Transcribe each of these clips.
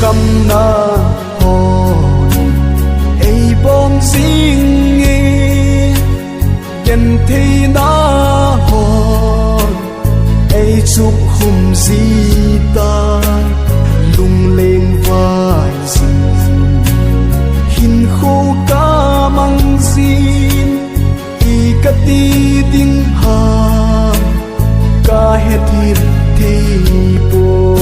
khăm na hồn ấy bom riêng nghe nhân thế na hồn ấy chúc hùng gì ta lung lên vai rừng hin khô cá măng xin y cát đi tiếng hà ca hết hiền thế bồ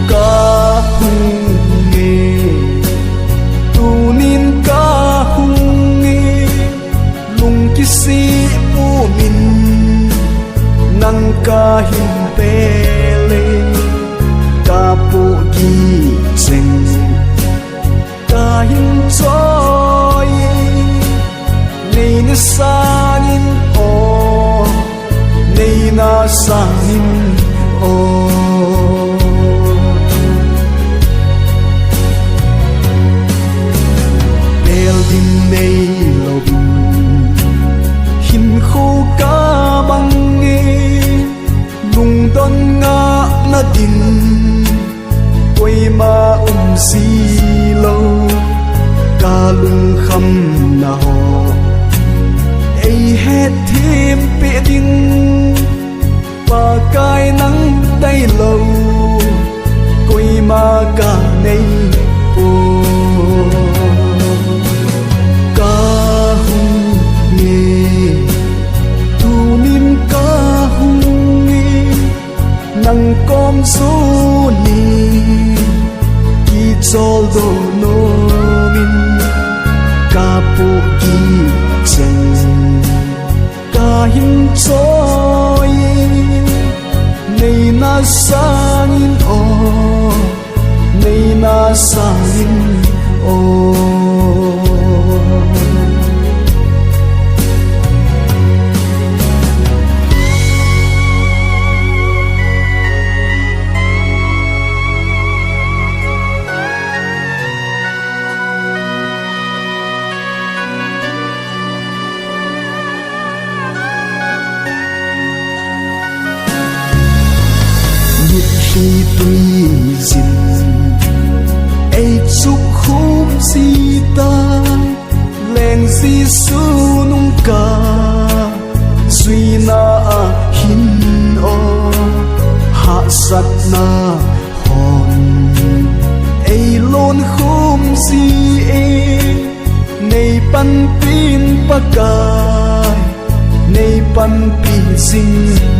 ca hùng nghe tu nín ca hùng nghe lung chi si u min nang ca hin pe le ca po gi seng ca hin choi nei na sangin o nei na sangin o bel din nei lo bin hin khô ca băng nghe lung don nga na din quay ma si lâu ca lung khăm na ho ấy hết thêm bể đinh và cai nắng tay lâu quay ma cả nay ô ca hùng nghe tu nín ca hùng nghe nang com số ni ki chol do no min ca po ki chen ca hin choi nei na sangin o nei na sangin o khi tuy dình ấy chúc khúc si ta len si su nung ca suy na hin o hạ sat na hòn ấy lôn khum si e nei pan pin pa kai nei pan pi sing